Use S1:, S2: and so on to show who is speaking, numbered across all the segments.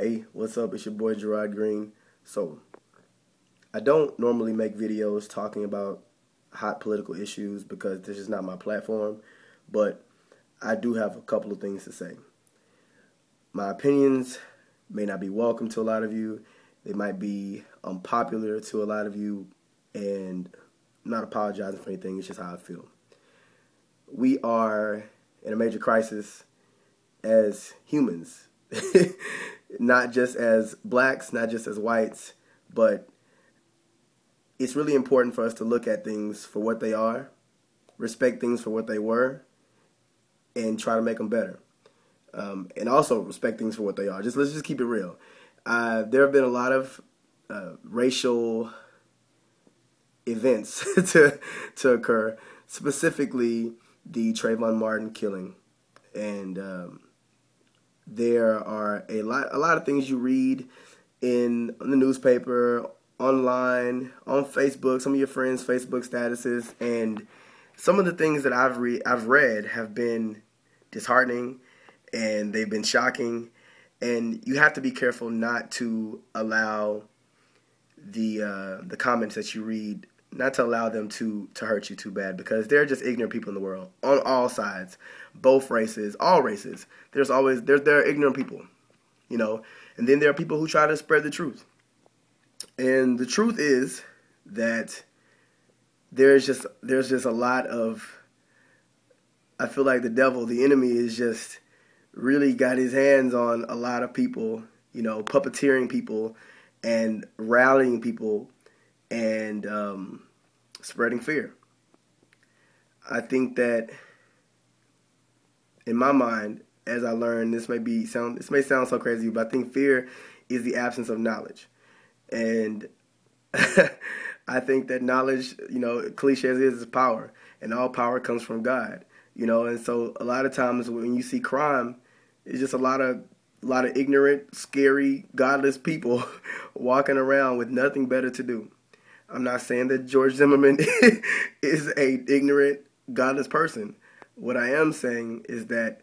S1: Hey, what's up? It's your boy Gerard Green. So, I don't normally make videos talking about hot political issues because this is not my platform, but I do have a couple of things to say. My opinions may not be welcome to a lot of you. They might be unpopular to a lot of you, and I'm not apologizing for anything. It's just how I feel. We are in a major crisis as humans. Not just as blacks, not just as whites, but it's really important for us to look at things for what they are, respect things for what they were, and try to make them better. And also respect things for what they are. Let's just keep it real. There have been a lot of racial events to occur, specifically the Trayvon Martin killing, and there are a lot of things you read in the newspaper, online, on Facebook, some of your friends' Facebook statuses, and some of the things that I've read have been disheartening, and they've been shocking, and you have to be careful not to allow the comments that you read, not to allow them to hurt you too bad, because they're just ignorant people in the world on all sides, both races, all races. There are ignorant people, and then there are people who try to spread the truth. And the truth is that there's just a lot of, I feel like the devil, the enemy, is just really got his hands on a lot of people, puppeteering people and rallying people and spreading fear. I think that, in my mind, as I learned, this may sound so crazy, but I think fear is the absence of knowledge. And I think that knowledge, cliche as it is power, and all power comes from God. And so a lot of times when you see crime, it's just a lot of ignorant, scary, godless people walking around with nothing better to do. I'm not saying that George Zimmerman is a ignorant, godless person. What I am saying is that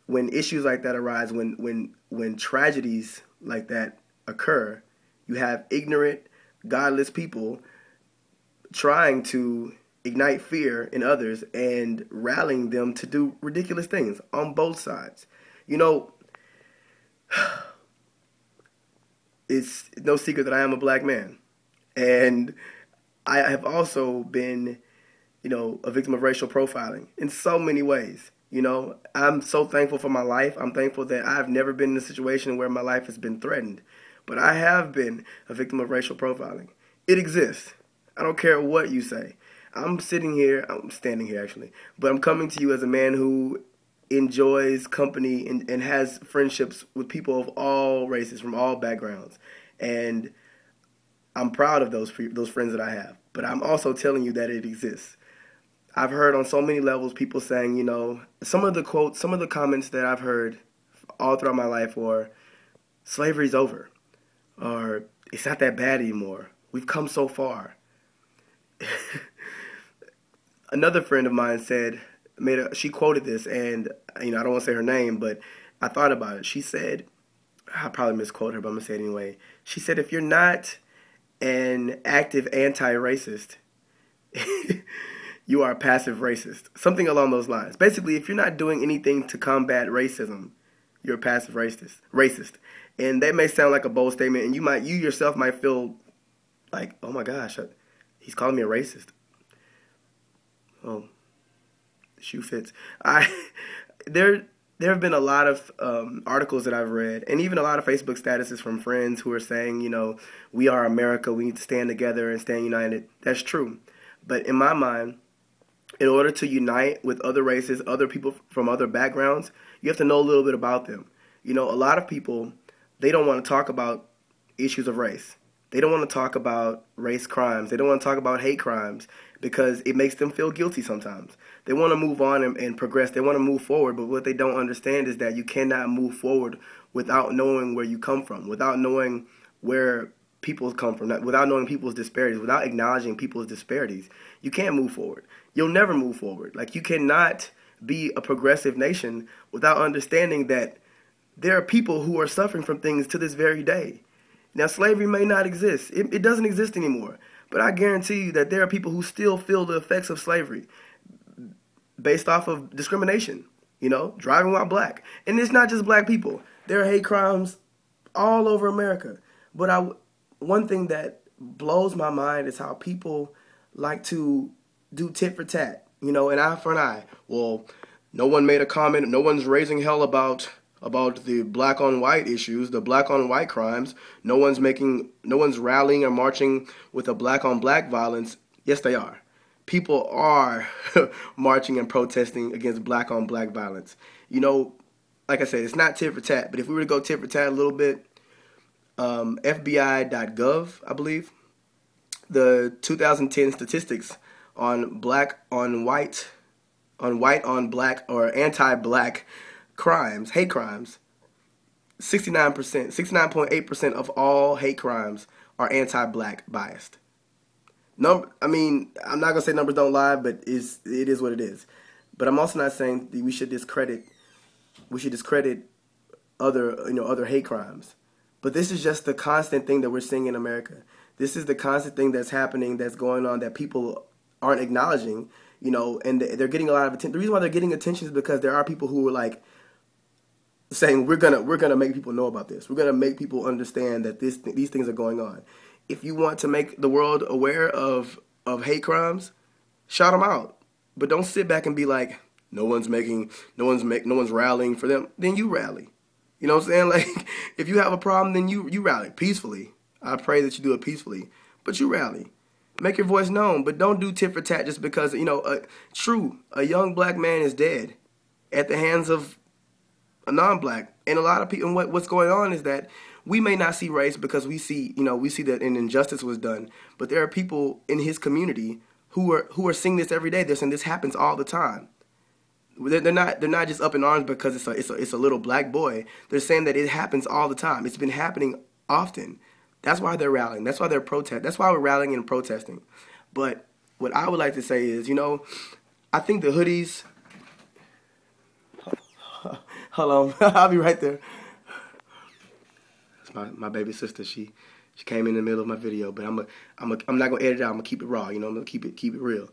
S1: when issues like that arise, when tragedies like that occur, you have ignorant, godless people trying to ignite fear in others and rallying them to do ridiculous things on both sides. It's no secret that I am a black man. And I have also been, a victim of racial profiling in so many ways. I'm so thankful for my life. I'm thankful that I've never been in a situation where my life has been threatened. But I have been a victim of racial profiling. It exists. I don't care what you say. I'm standing here actually, but I'm coming to you as a man who enjoys company and has friendships with people of all races, from all backgrounds. And I'm proud of those friends that I have. But I'm also telling you that it exists. I've heard on so many levels people saying, some of the quotes, some of the comments that I've heard all throughout my life were, slavery's over, or it's not that bad anymore. We've come so far. Another friend of mine she quoted this, and I don't want to say her name, but I thought about it. She said, I probably misquote her, but I'm going to say it anyway. She said, if you're not an active anti-racist, you are a passive racist. Something along those lines. Basically, if you're not doing anything to combat racism, you're a passive racist. And that may sound like a bold statement, and you yourself might feel like, oh my gosh, he's calling me a racist. Oh, the shoe fits. There have been a lot of articles that I've read, and even a lot of Facebook statuses from friends who are saying, we are America, we need to stand together and stand united. That's true. But in my mind, in order to unite with other races, other people from other backgrounds, you have to know a little bit about them. A lot of people, they don't want to talk about issues of race. They don't want to talk about race crimes. They don't want to talk about hate crimes because it makes them feel guilty sometimes. They want to move on and progress. They want to move forward, but what they don't understand is that you cannot move forward without knowing where you come from, without knowing where people come from, without knowing people's disparities, without acknowledging people's disparities. You can't move forward. You'll never move forward. Like, you cannot be a progressive nation without understanding that there are people who are suffering from things to this very day. Now, slavery may not exist. It doesn't exist anymore. But I guarantee you that there are people who still feel the effects of slavery based off of discrimination, driving while black. And it's not just black people. There are hate crimes all over America. But one thing that blows my mind is how people like to do tit for tat, an eye for an eye. Well, no one made a comment. No one's raising hell about the black on white issues, the black on white crimes. No one's rallying or marching with a black on black violence. Yes, they are. People are marching and protesting against black on black violence. Like I said, it's not tit for tat, but if we were to go tit for tat a little bit, FBI.gov, I believe, the 2010 statistics on black on white on black or anti-black crimes, hate crimes, 69.8% of all hate crimes are anti-black biased. I'm not gonna say numbers don't lie, but it is what it is. But I'm also not saying that we should discredit other hate crimes. But this is just the constant thing that we're seeing in America. This is the constant thing that's happening, that's going on, that people aren't acknowledging, and they're getting a lot of attention. The reason why they're getting attention is because there are people who are like saying we're gonna make people know about this. We're gonna make people understand that these things are going on. If you want to make the world aware of hate crimes, shout them out. But don't sit back and be like, no one's rallying for them. Then you rally. You know what I'm saying? Like, if you have a problem, then you rally peacefully. I pray that you do it peacefully, but you rally. Make your voice known, but don't do tit for tat just because, a young black man is dead at the hands of a non-black. And a lot of people, what's going on is that we may not see race because we see that an injustice was done, but there are people in his community who are seeing this every day. They're saying this happens all the time. They're not just up in arms because it's a little black boy. They're saying that it happens all the time. It's been happening often. That's why they're rallying. That's why they're protesting. That's why we're rallying and protesting. But what I would like to say is, I think the hoodies. Hold on, I'll be right there. It's my baby sister. She came in the middle of my video, but I'm not gonna edit it out. I'm gonna keep it raw. I'm gonna keep it real.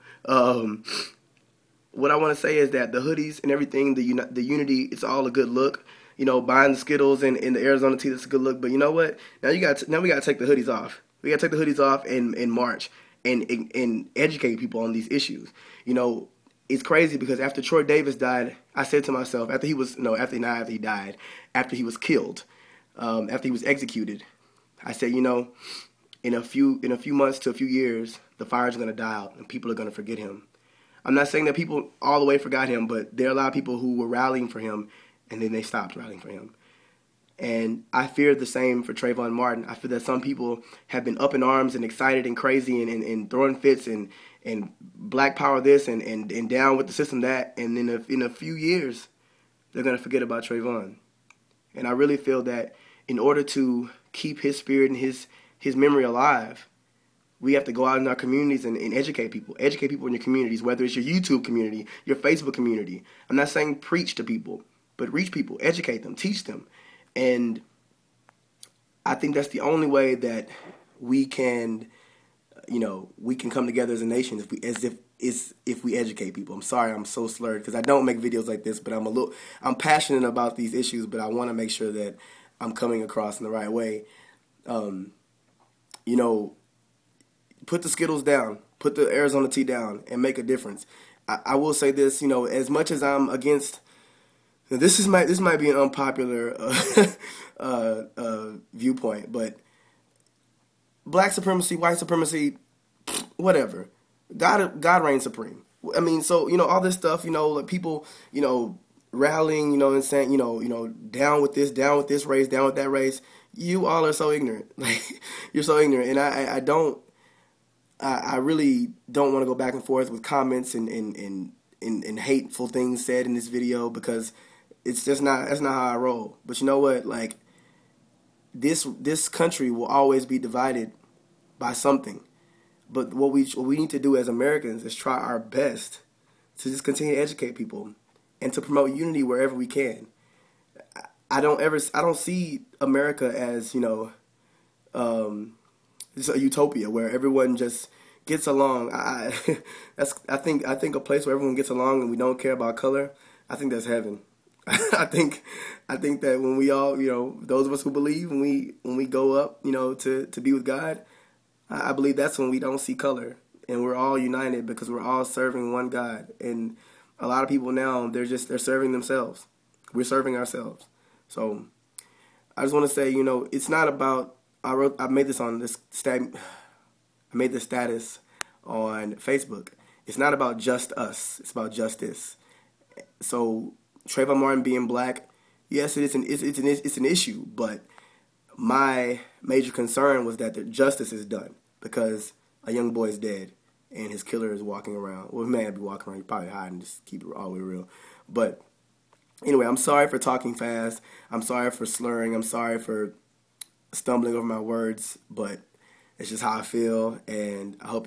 S1: What I want to say is that the hoodies and everything, the unity, it's all a good look. Buying the Skittles and the Arizona tea, that's a good look. But you know what? Now we got to take the hoodies off. We got to take the hoodies off and march and educate people on these issues. It's crazy because after Troy Davis died, I said to myself, after he was killed, after he was executed, I said, in a few months to a few years, the fire's going to die out and people are going to forget him. I'm not saying that people all the way forgot him, but there are a lot of people who were rallying for him and then they stopped rallying for him. And I fear the same for Trayvon Martin. I feel that some people have been up in arms and excited and crazy and throwing fits and black power this and down with the system that. And in a few years, they're going to forget about Trayvon. And I really feel that in order to keep his spirit and his memory alive, we have to go out in our communities and educate people. Educate people in your communities, whether it's your YouTube community, your Facebook community. I'm not saying preach to people, but reach people, educate them, teach them. And I think that's the only way that we can, come together as a nation if we educate people. I'm sorry, I'm so slurred because I don't make videos like this, but I'm passionate about these issues, but I want to make sure that I'm coming across in the right way. Put the Skittles down, put the Arizona tea down, and make a difference. I will say this, as much as I'm against, this might be an unpopular viewpoint, but black supremacy, white supremacy, whatever. God reigns supreme. I mean, so all this stuff, like people, rallying, and saying, down with this race, down with that race. You all are so ignorant. Like, you're so ignorant, and I really don't want to go back and forth with comments and hateful things said in this video because that's not how I roll. But you know what? Like, this country will always be divided by something. But what we need to do as Americans is try our best to just continue to educate people and to promote unity wherever we can. I don't see America as, it's a utopia where everyone just gets along. I think a place where everyone gets along and we don't care about color. I think that's heaven. I think that when we all, those of us who believe, when we go up, to be with God, I believe that's when we don't see color and we're all united because we're all serving one God. And a lot of people now, they're serving themselves. We're serving ourselves. So I just want to say, it's not about. I made this on this I made this status on Facebook. It's not about just us. It's about justice. So Trayvon Martin being black, yes, it's an issue. But my major concern was that the justice is done because a young boy is dead and his killer is walking around. Well, he may not be walking around. He's probably hiding. Just keep it all the way real. But anyway, I'm sorry for talking fast. I'm sorry for slurring. I'm sorry for stumbling over my words, but it's just how I feel, and I hope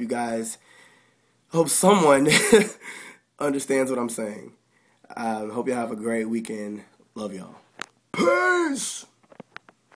S1: someone understands what I'm saying. Hope you have a great weekend. Love y'all. Peace!